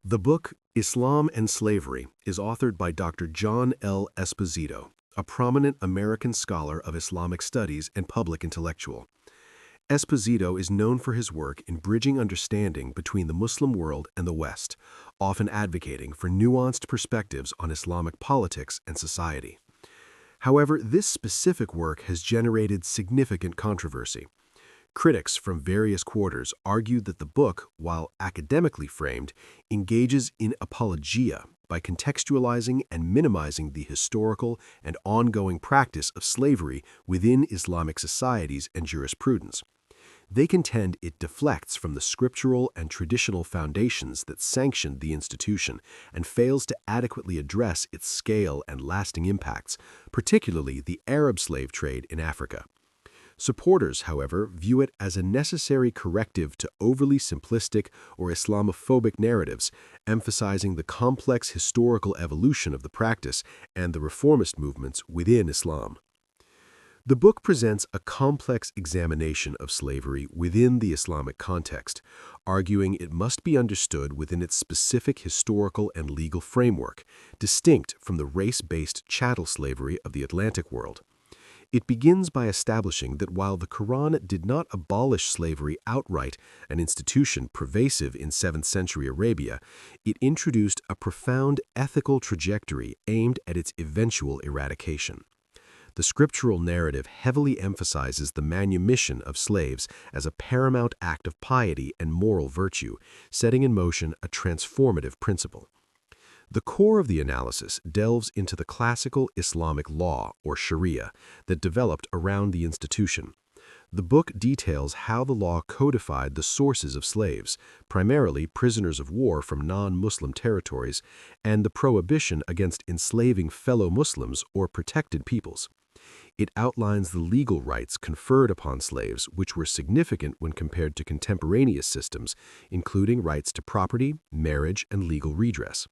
The book, Islam and Slavery, is authored by Dr. John L. Esposito, a prominent American scholar of Islamic studies and public intellectual. Esposito is known for his work in bridging understanding between the Muslim world and the West, often advocating for nuanced perspectives on Islamic politics and society. However, this specific work has generated significant controversy. Critics from various quarters argue that the book, while academically framed, engages in apologia by contextualizing and minimizing the historical and ongoing practice of slavery within Islamic societies and jurisprudence. They contend it deflects from the scriptural and traditional foundations that sanctioned the institution and fails to adequately address its scale and lasting impacts, particularly the Arab slave trade in Africa. Supporters, however, view it as a necessary corrective to overly simplistic or Islamophobic narratives, emphasizing the complex historical evolution of the practice and the reformist movements within Islam. The book presents a complex examination of slavery within the Islamic context, arguing it must be understood within its specific historical and legal framework, distinct from the race-based chattel slavery of the Atlantic world. It begins by establishing that while the Quran did not abolish slavery outright, an institution pervasive in 7th century Arabia, it introduced a profound ethical trajectory aimed at its eventual eradication. The scriptural narrative heavily emphasizes the manumission of slaves as a paramount act of piety and moral virtue, setting in motion a transformative principle. The core of the analysis delves into the classical Islamic law, or Sharia, that developed around the institution. The book details how the law codified the sources of slaves, primarily prisoners of war from non-Muslim territories, and the prohibition against enslaving fellow Muslims or protected peoples. It outlines the legal rights conferred upon slaves, which were significant when compared to contemporaneous systems, including rights to property, marriage, and legal redress.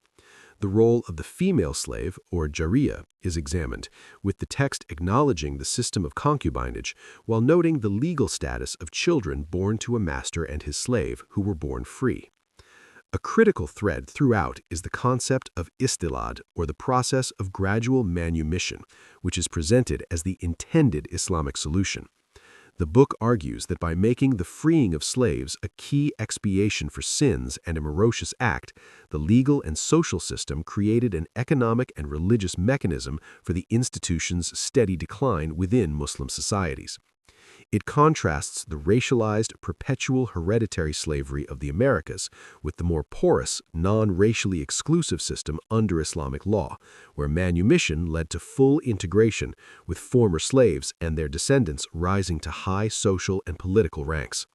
The role of the female slave, or Jariya, is examined, with the text acknowledging the system of concubinage while noting the legal status of children born to a master and his slave who were born free. A critical thread throughout is the concept of istilad, or the process of gradual manumission, which is presented as the intended Islamic solution. The book argues that by making the freeing of slaves a key expiation for sins and a morose act, the legal and social system created an economic and religious mechanism for the institution's steady decline within Muslim societies. It contrasts the racialized, perpetual hereditary slavery of the Americas with the more porous, non-racially exclusive system under Islamic law, where manumission led to full integration, with former slaves and their descendants rising to high social and political ranks.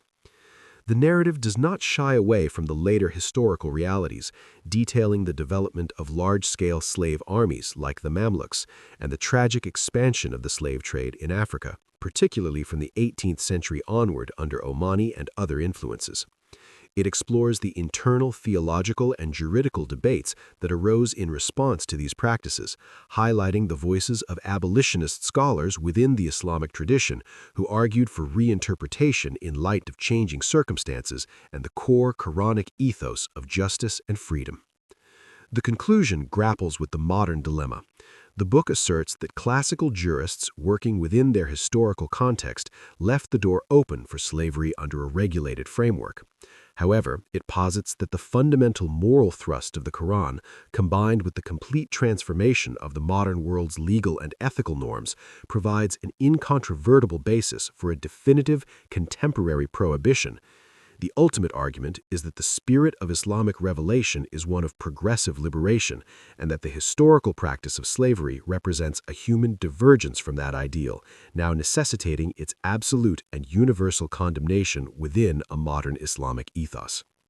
The narrative does not shy away from the later historical realities, detailing the development of large-scale slave armies like the Mamluks and the tragic expansion of the slave trade in Africa, particularly from the 18th century onward under Omani and other influences. It explores the internal theological and juridical debates that arose in response to these practices, highlighting the voices of abolitionist scholars within the Islamic tradition who argued for reinterpretation in light of changing circumstances and the core Qur'anic ethos of justice and freedom. The conclusion grapples with the modern dilemma. The book asserts that classical jurists working within their historical context left the door open for slavery under a regulated framework. However, it posits that the fundamental moral thrust of the Quran, combined with the complete transformation of the modern world's legal and ethical norms, provides an incontrovertible basis for a definitive contemporary prohibition. The ultimate argument is that the spirit of Islamic revelation is one of progressive liberation, and that the historical practice of slavery represents a human divergence from that ideal, now necessitating its absolute and universal condemnation within a modern Islamic ethos.